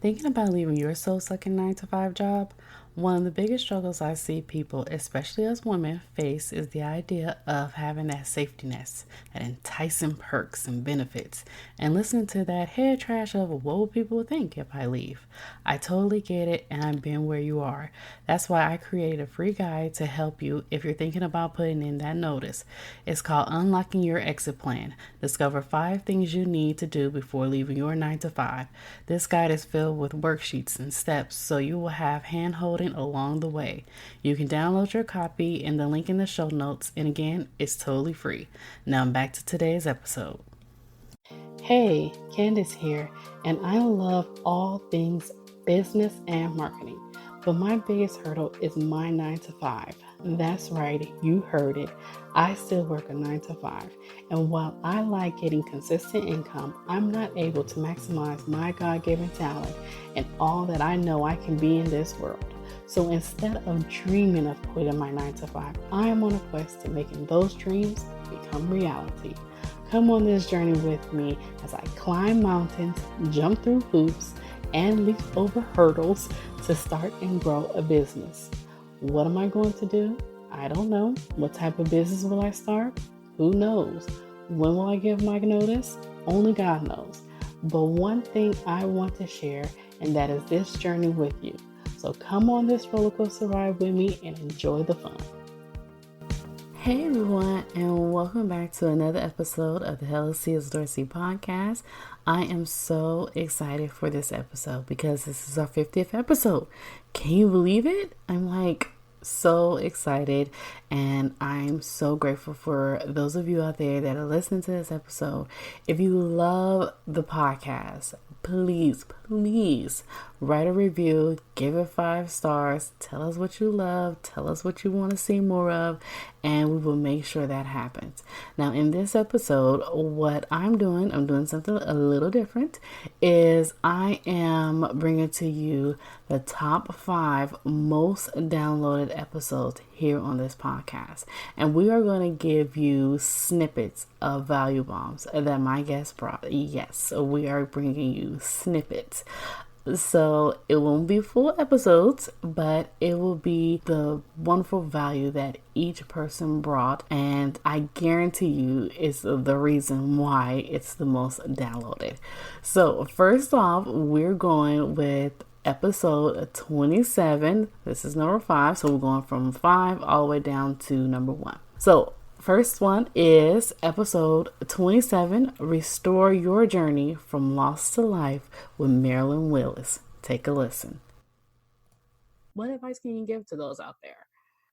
Thinking about leaving your soul-sucking 9 to 5 job? One of the biggest struggles I see people, especially as women, face is the idea of having that safety net, that enticing perks and benefits, and listening to that head trash of what will people think if I leave. I totally get it, and I've been where you are. That's why I created a free guide to help you if you're thinking about putting in that notice. It's called Unlocking Your Exit Plan. Discover 5 things you need to do before leaving your 9 to 5. This guide is filled with worksheets and steps so you will have hand holding along the way. You can download your copy in the link in the show notes, and again, it's totally free. Now back to today's episode. Hey, Candace here, and I love all things business and marketing, but my biggest hurdle is my 9 to 5. That's right, you heard it. I still work a 9 to 5, and while I like getting consistent income, I'm not able to maximize my God-given talent and all that I know I can be in this world. So instead of dreaming of quitting my 9 to 5, I am on a quest to making those dreams become reality. Come on this journey with me as I climb mountains, jump through hoops, and leap over hurdles to start and grow a business. What am I going to do? I don't know. What type of business will I start? Who knows? When will I give my notice? Only God knows. But one thing I want to share, and that is this journey with you. So come on this roller coaster ride with me and enjoy the fun. Hey everyone, and welcome back to another episode of the Hello CS Dorsey Podcast. I am so excited for this episode because this is our 50th episode. Can you believe it? I'm so excited, and I'm so grateful for those of you out there that are listening to this episode. If you love the podcast, please write a review, give it 5 stars, tell us what you love, tell us what you want to see more of, and we will make sure that happens. Now, in this episode, what I'm doing something a little different, is I am bringing to you the top 5 most downloaded episodes here on this podcast. And we are going to give you snippets of value bombs that my guest brought. Yes, we are bringing you snippets. So it won't be full episodes, but it will be the wonderful value that each person brought. And I guarantee you it's the reason why it's the most downloaded. So first off, we're going with episode 27. This is number 5. So we're going from 5 all the way down to number 1. So first one is episode 27, Restore Your Journey from Lost to Life with Marilyn Willis. Take a listen. What advice can you give to those out there?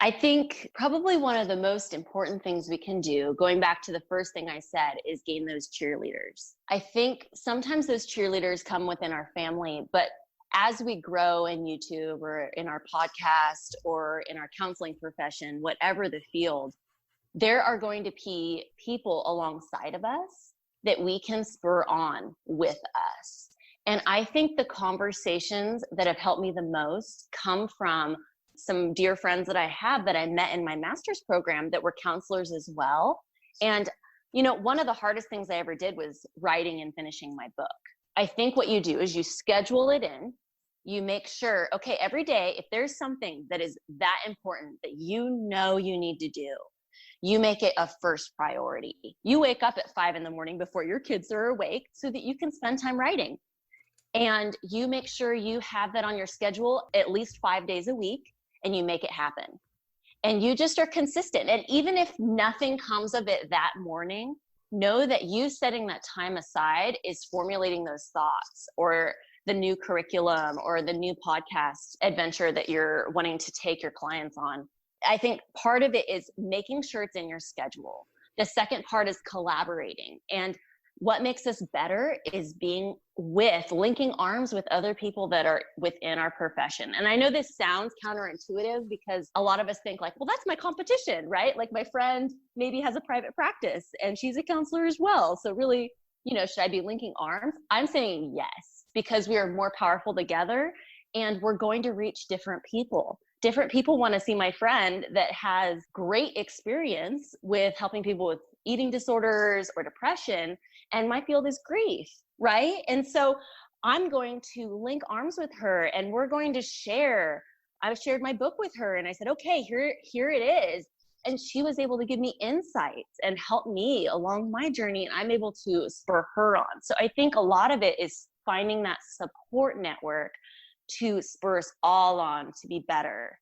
I think probably one of the most important things we can do, going back to the first thing I said, is gain those cheerleaders. I think sometimes those cheerleaders come within our family, but as we grow in YouTube or in our podcast or in our counseling profession, whatever the field, there are going to be people alongside of us that we can spur on with us. And I think the conversations that have helped me the most come from some dear friends that I have that I met in my master's program that were counselors as well. And, one of the hardest things I ever did was writing and finishing my book. I think what you do is you schedule it in. You make sure, okay, every day, if there's something that is that important that you need to do, you make it a first priority. You wake up at 5 a.m. before your kids are awake so that you can spend time writing. And you make sure you have that on your schedule at least 5 days a week, and you make it happen. And you just are consistent. And even if nothing comes of it that morning, know that you setting that time aside is formulating those thoughts, or the new curriculum, or the new podcast adventure that you're wanting to take your clients on. I think part of it is making sure it's in your schedule. The second part is collaborating. And what makes us better is linking arms with other people that are within our profession. And I know this sounds counterintuitive because a lot of us think well, that's my competition, right? Like my friend maybe has a private practice and she's a counselor as well. So really, should I be linking arms? I'm saying yes, because we are more powerful together and we're going to reach different people. Different people want to see my friend that has great experience with helping people with eating disorders or depression, and my field is grief, right? And so I'm going to link arms with her and we're going to share. I shared my book with her and I said, okay, here it is. And she was able to give me insights and help me along my journey. And I'm able to spur her on. So I think a lot of it is finding that support network to spur us all on to be better.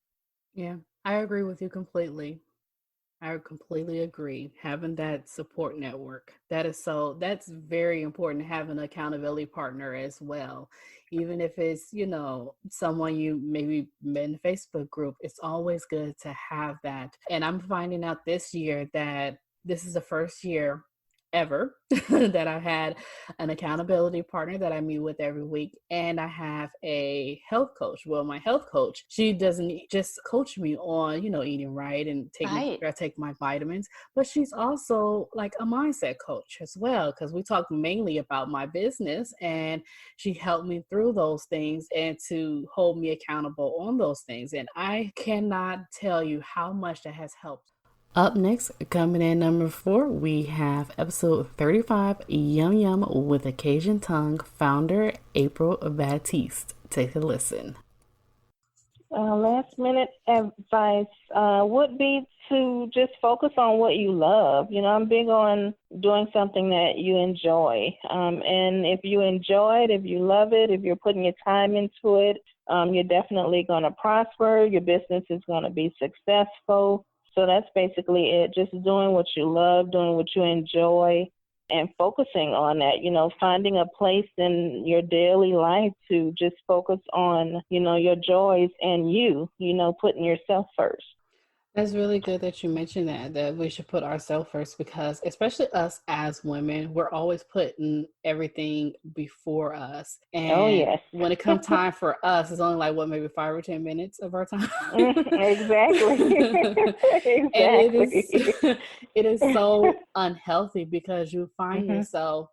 Yeah, I agree with you completely. I completely agree. Having that support network, that's very important. Have an accountability partner as well. Even if it's, someone you maybe met in a Facebook group, it's always good to have that. And I'm finding out this year that this is the first year ever that I had an accountability partner that I meet with every week, and I have a health coach. Well, my health coach, she doesn't just coach me on, eating right and take my vitamins, but she's also like a mindset coach as well, because we talk mainly about my business, and she helped me through those things and to hold me accountable on those things. And I cannot tell you how much that has helped. Up next, coming in number 4, we have episode 35, Yum Yum with a Cajun Tongue, founder April Baptiste. Take a listen. Last minute advice would be to just focus on what you love. I'm big on doing something that you enjoy. And if you enjoy it, if you love it, if you're putting your time into it, you're definitely going to prosper. Your business is going to be successful. So that's basically it, just doing what you love, doing what you enjoy, and focusing on that, finding a place in your daily life to just focus on, your joys and putting yourself first. That's really good that you mentioned that we should put ourselves first, because especially us as women, we're always putting everything before us. And oh, yes. when it comes time for us, it's only like, maybe 5 or 10 minutes of our time. Exactly. Exactly. And it is so unhealthy, because you find yourself,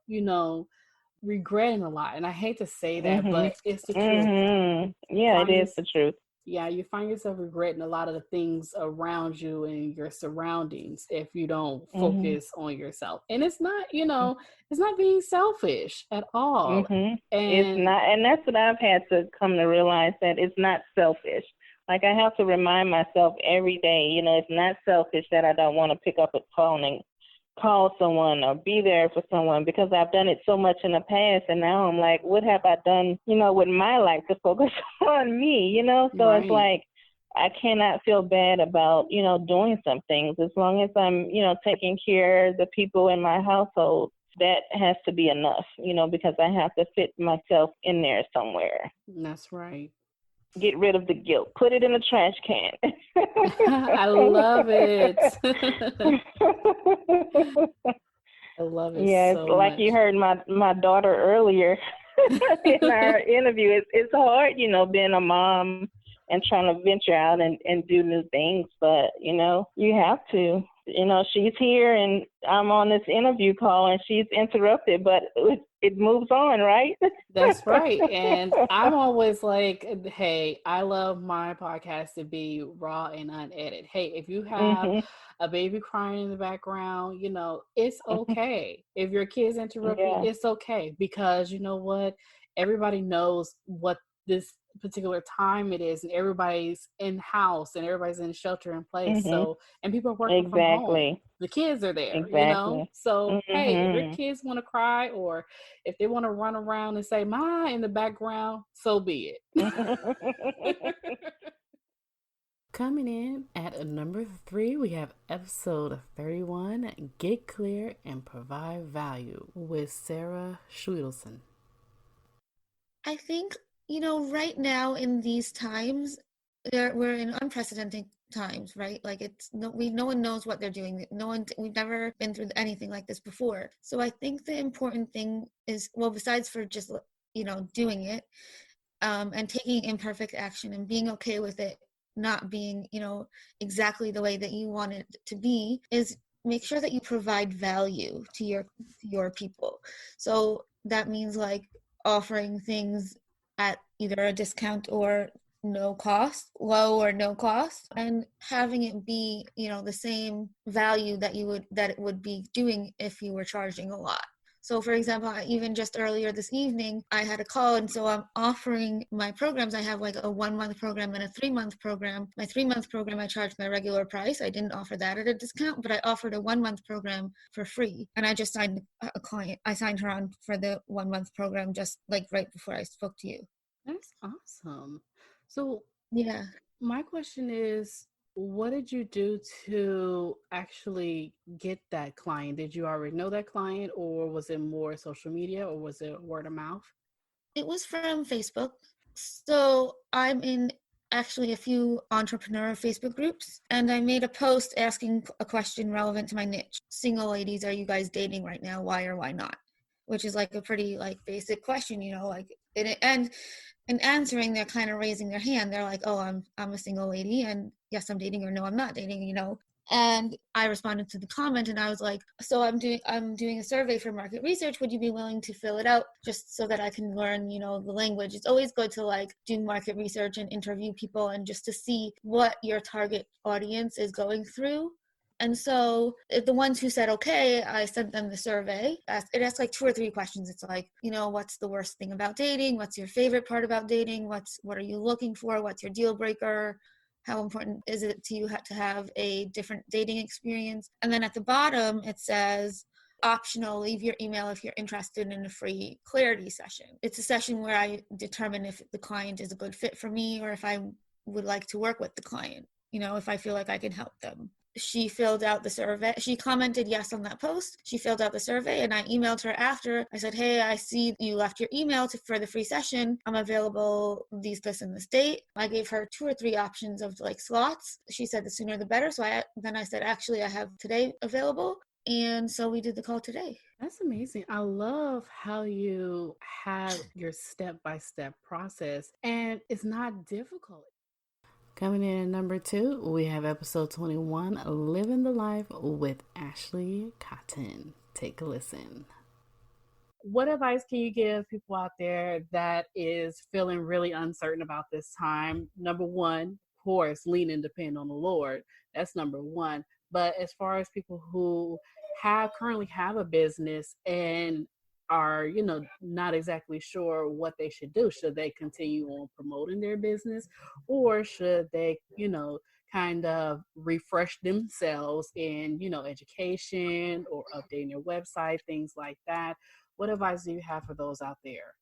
regretting a lot. And I hate to say that, but it's the truth. Yeah, it is the truth. Yeah, you find yourself regretting a lot of the things around you and your surroundings if you don't focus on yourself. And it's not, it's not being selfish at all. And it's not, and that's what I've had to come to realize, that it's not selfish. Like, I have to remind myself every day, it's not selfish that I don't want to pick up a phone and call someone or be there for someone, because I've done it so much in the past, and now I'm like, what have I done, with my life to focus on me, So right. It's like, I cannot feel bad about, doing some things, as long as I'm, taking care of the people in my household. That has to be enough, because I have to fit myself in there somewhere. That's right. Get rid of the guilt. Put it in the trash can. I love it. I love it. Yeah, it's so like much. You heard my daughter earlier in our interview. It's hard, being a mom and trying to venture out and do new things. But, you have to. She's here and I'm on this interview call and she's interrupted, but it moves on, right? That's right. And I'm always like, hey, I love my podcast to be raw and unedited. Hey, if you have a baby crying in the background, it's okay. If your kids interrupt you, it's okay. Because you know what? Everybody knows what this particular time it is, and everybody's in house and everybody's in shelter in place. So, and people are working from home. The kids are there, So, hey, if your kids want to cry, or if they want to run around and say "ma" in the background, so be it. Coming in at number 3, we have episode 31, Get Clear and Provide Value, with Sarah Schwedelson. I think, right now in these times, we're in unprecedented times, right? Like, no one knows what they're doing. We've never been through anything like this before. So I think the important thing is, well, besides for just, doing it, and taking imperfect action and being okay with it not being, exactly the way that you want it to be, is make sure that you provide value to your people. So that means like offering things at either a discount or low or no cost, and having it be, the same value that it would be doing if you were charging a lot. So for example, even just earlier this evening, I had a call, and so I'm offering my programs. I have like a 1-month program and a 3-month program. My 3-month program, I charged my regular price. I didn't offer that at a discount, but I offered a 1-month program for free. And I just signed a client. I signed her on for the 1-month program just like right before I spoke to you. That's awesome. So Yeah. my question is, what did you do to actually get that client? Did you already know that client, or was it more social media, or was it word of mouth? It was from Facebook. So I'm in actually a few entrepreneur Facebook groups, and I made a post asking a question relevant to my niche. Single ladies, are you guys dating right now? Why or why not? Which is like a pretty like basic question, you know, like and in answering, they're kind of raising their hand. They're like, oh, I'm a single lady, and yes, I'm dating, or no, I'm not dating, you know. And I responded to the comment, and I was like, so I'm doing a survey for market research. Would you be willing to fill it out just so that I can learn, you know, the language? It's always good to like do market research and interview people, and just to see what your target audience is going through. And so the ones who said, okay, I sent them the survey. It asks like 2 or 3 questions. It's like, you know, what's the worst thing about dating? What's your favorite part about dating? What are you looking for? What's your deal breaker? How important is it to you to have a different dating experience? And then at the bottom, it says, optional, leave your email if you're interested in a free clarity session. It's a session where I determine if the client is a good fit for me, or if I would like to work with the client, you know, if I feel like I can help them. She filled out the survey. She commented yes on that post. She filled out the survey, and I emailed her after. I said, hey, I see you left your email for the free session. I'm available this and this date. I gave her 2 or 3 options of like slots. She said the sooner the better. So I said, actually, I have today available. And so we did the call today. That's amazing. I love how you have your step-by-step process, and it's not difficult. Coming in at number 2, we have episode 21, Living the Life with Ashley Cotton. Take a listen. What advice can you give people out there that is feeling really uncertain about this time? Number 1, of course, lean and depend on the Lord. That's number 1. But as far as people who currently have a business and are, you know, not exactly sure what they should do. Should they continue on promoting their business, or should they, you know, kind of refresh themselves in, you know, education or updating their website, things like that? What advice do you have for those out there?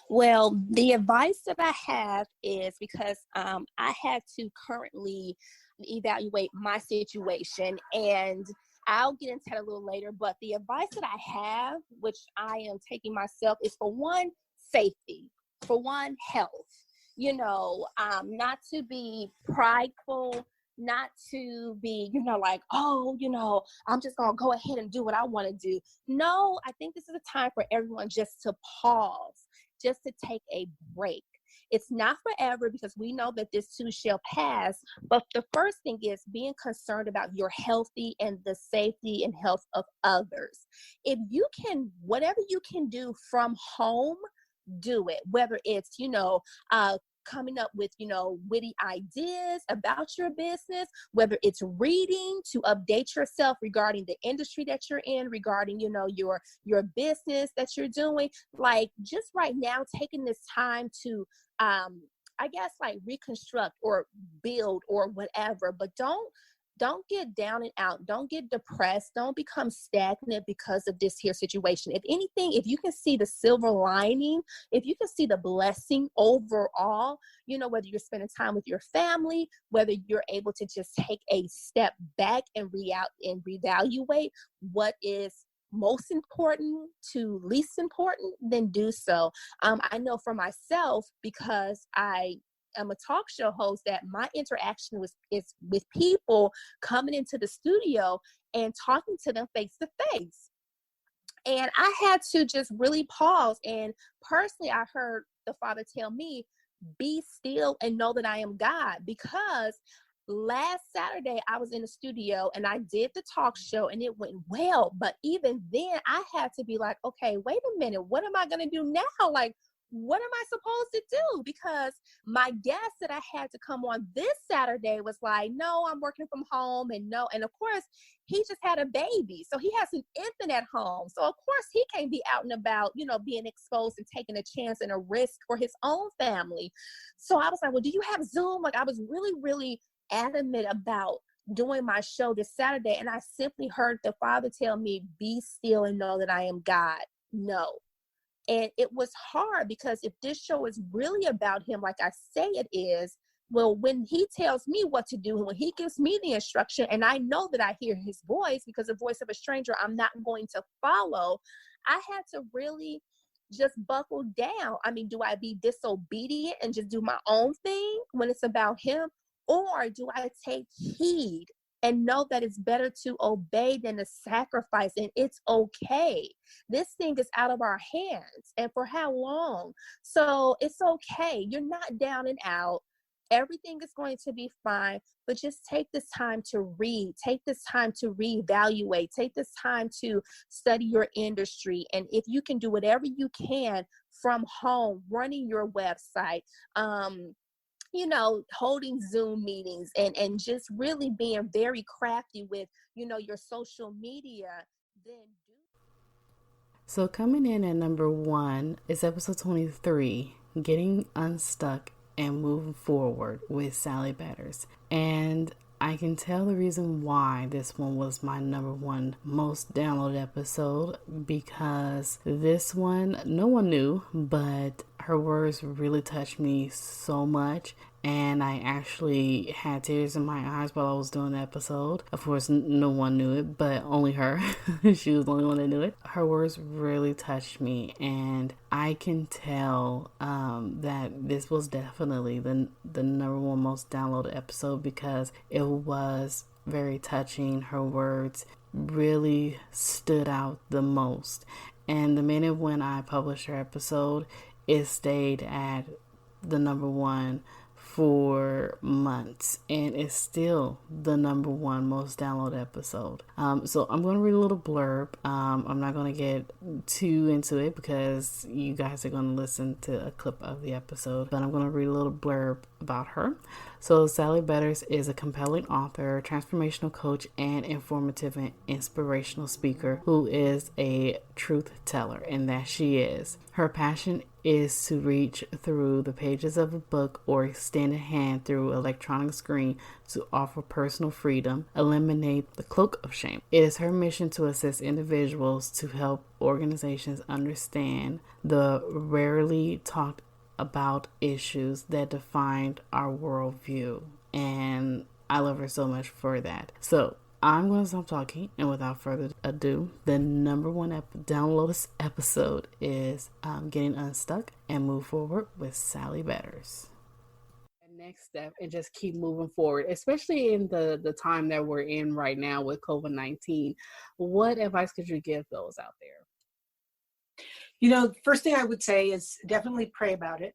Well, the advice that I have is because I had to currently evaluate my situation, and I'll get into that a little later, but the advice that I have, which I am taking myself, is for one, safety, for one, health, you know, not to be prideful, not to be, you know, like, oh, you know, I'm just going to go ahead and do what I want to do. No, I think this is a time for everyone just to pause, just to take a break. It's not forever, because we know that this too shall pass. But the first thing is being concerned about your healthy and the safety and health of others. If you can, whatever you can do from home, do it. Whether it's, you know, coming up with, you know, witty ideas about your business, whether it's reading to update yourself regarding the industry that you're in, regarding, you know, your business that you're doing. Like, just right now, taking this time to I guess like reconstruct or build or whatever, but don't get down and out. Don't get depressed. Don't become stagnant because of this here situation. If anything, if you can see the silver lining, if you can see the blessing overall, you know, whether you're spending time with your family, whether you're able to just take a step back and reevaluate what is most important to least important, then do so. I know for myself, because I am a talk show host, that my interaction is with people coming into the studio and talking to them face to face. And I had to just really pause. And personally, I heard the Father tell me, be still and know that I am God, because last Saturday, I was in the studio and I did the talk show and it went well. But even then, I had to be like, okay, wait a minute. What am I going to do now? Like, what am I supposed to do? Because my guest that I had to come on this Saturday was like, no, I'm working from home, and no. And of course, he just had a baby. So he has an infant at home. So of course he can't be out and about, being exposed and taking a chance and a risk for his own family. So I was like, well, do you have Zoom? Like, I was really, really adamant about doing my show this Saturday. And I simply heard the Father tell me, be still and know that I am God. No. And it was hard, because if this show is really about him, like I say it is, well, when he tells me what to do, and when he gives me the instruction, and I know that I hear his voice, because the voice of a stranger I'm not going to follow, I had to really just buckle down. I mean, do I be disobedient and just do my own thing when it's about him? Or do I take heed and know that it's better to obey than to sacrifice, and it's okay? This thing is out of our hands, and for how long? So it's okay. You're not down and out. Everything is going to be fine, but just take this time to read, take this time to reevaluate, take this time to study your industry. And if you can do whatever you can from home, running your website, holding Zoom meetings, and just really being very crafty with, your social media, then do. So coming in at number 1 is episode 23, Getting Unstuck and Moving Forward with Sally Betters. And I can tell the reason why this one was my number 1 most downloaded episode, because this one, no one knew, but her words really touched me so much. And I actually had tears in my eyes while I was doing the episode. Of course, no one knew it, but only her. She was the only one that knew it. Her words really touched me, and I can tell that this was definitely the number 1 most downloaded episode, because it was very touching. Her words really stood out the most. And the minute when I published her episode, it stayed at the number 1 for months, and it's still the number 1 most downloaded episode. So I'm going to read a little blurb. I'm not going to get too into it, because you guys are going to listen to a clip of the episode, but I'm going to read a little blurb about her. So Sally Betters is a compelling author, transformational coach, and informative and inspirational speaker who is a truth teller, and that she is. Her passion is to reach through the pages of a book or extend a hand through electronic screen to offer personal freedom, eliminate the cloak of shame. It is her mission to assist individuals to help organizations understand the rarely talked about issues that define our worldview. And I love her so much for that. So I'm going to stop talking, and without further ado, the number 1 download episode is Getting Unstuck and Move Forward with Sally Betters. Next step, and just keep moving forward, especially in the time that we're in right now with COVID-19. What advice could you give those out there? First thing I would say is definitely pray about it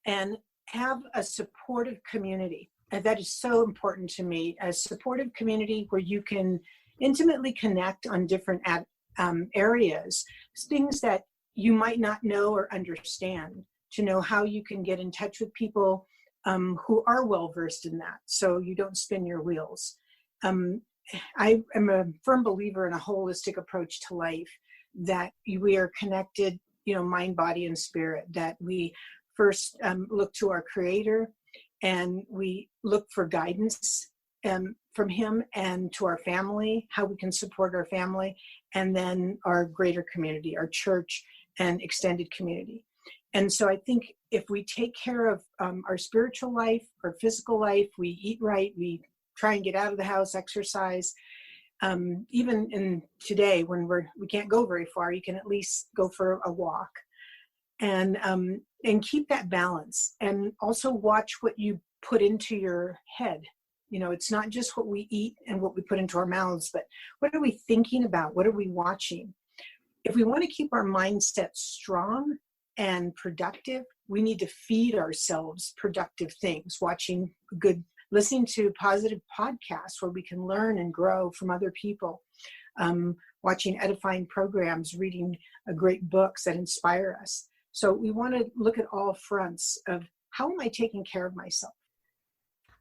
and have a supportive community. And that is so important to me, a supportive community where you can intimately connect on different areas, things that you might not know or understand, to know how you can get in touch with people who are well versed in that, so you don't spin your wheels. I am a firm believer in a holistic approach to life, that we are connected, mind, body, and spirit, that we first look to our Creator, and we look for guidance from him, and to our family, how we can support our family, and then our greater community, our church and extended community. And so I think if we take care of our spiritual life, our physical life, we eat right, we try and get out of the house, exercise, even in today when we can't go very far, you can at least go for a walk, and keep that balance, and also watch what you put into your head. It's not just what we eat and what we put into our mouths, but what are we thinking about? What are we watching? If we want to keep our mindset strong and productive, we need to feed ourselves productive things, listening to positive podcasts where we can learn and grow from other people, watching edifying programs, reading great books that inspire us. So we want to look at all fronts of how am I taking care of myself?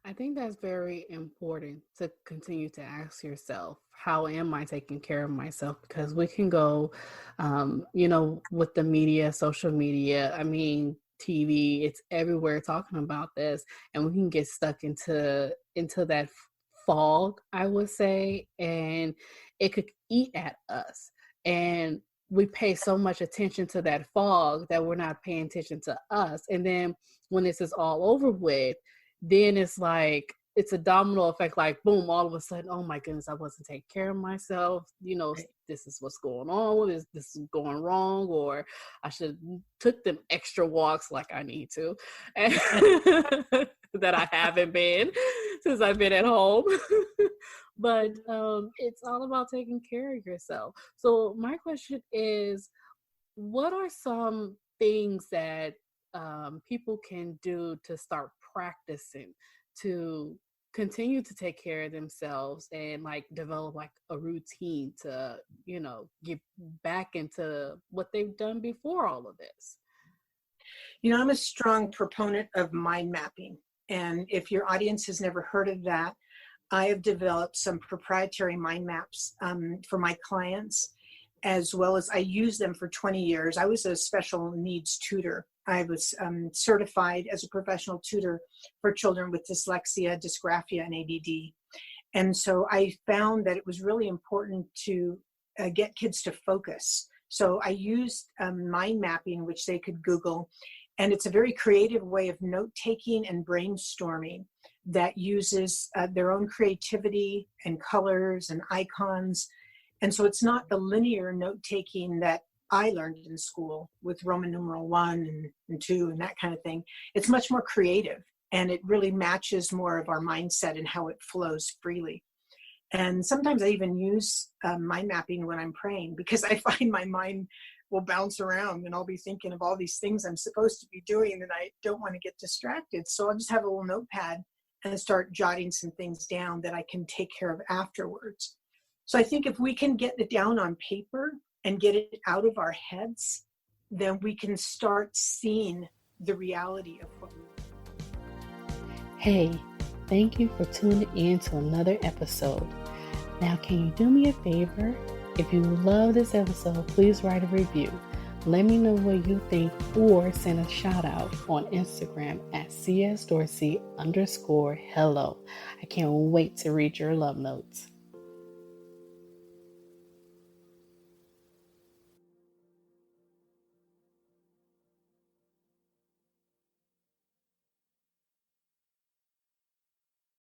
I think that's very important to continue to ask yourself, how am I taking care of myself? Because we can go, with the media, social media, TV, it's everywhere talking about this, and we can get stuck into that fog, I would say, and it could eat at us. And we pay so much attention to that fog that we're not paying attention to us. And then when this is all over with, then it's like, it's a domino effect, like boom, all of a sudden, oh my goodness, I wasn't taking care of myself. This is what's going on. This is going wrong, or I should took them extra walks like I need to, and that I haven't been since I've been at home. But it's all about taking care of yourself. So my question is, what are some things that people can do to start practicing to continue to take care of themselves and like develop like a routine to, get back into what they've done before all of this? I'm a strong proponent of mind mapping. And if your audience has never heard of that, I have developed some proprietary mind maps for my clients, as well as I use them for 20 years. I was a special needs tutor. I was certified as a professional tutor for children with dyslexia, dysgraphia, and ADD. And so I found that it was really important to get kids to focus. So I used mind mapping, which they could Google. And it's a very creative way of note-taking and brainstorming that uses their own creativity and colors and icons. And so it's not the linear note-taking that I learned in school with Roman numeral 1 and 2 and that kind of thing. It's much more creative, and it really matches more of our mindset and how it flows freely. And sometimes I even use mind mapping when I'm praying, because I find my mind will bounce around and I'll be thinking of all these things I'm supposed to be doing and I don't want to get distracted. So I'll just have a little notepad and start jotting some things down that I can take care of afterwards. So I think if we can get it down on paper and get it out of our heads, then we can start seeing the reality of what we Hey, thank you for tuning in to another episode. Now, can you do me a favor? If you love this episode, please write a review. Let me know what you think, or send a shout out on Instagram at CS Dorsey _hello. I can't wait to read your love notes.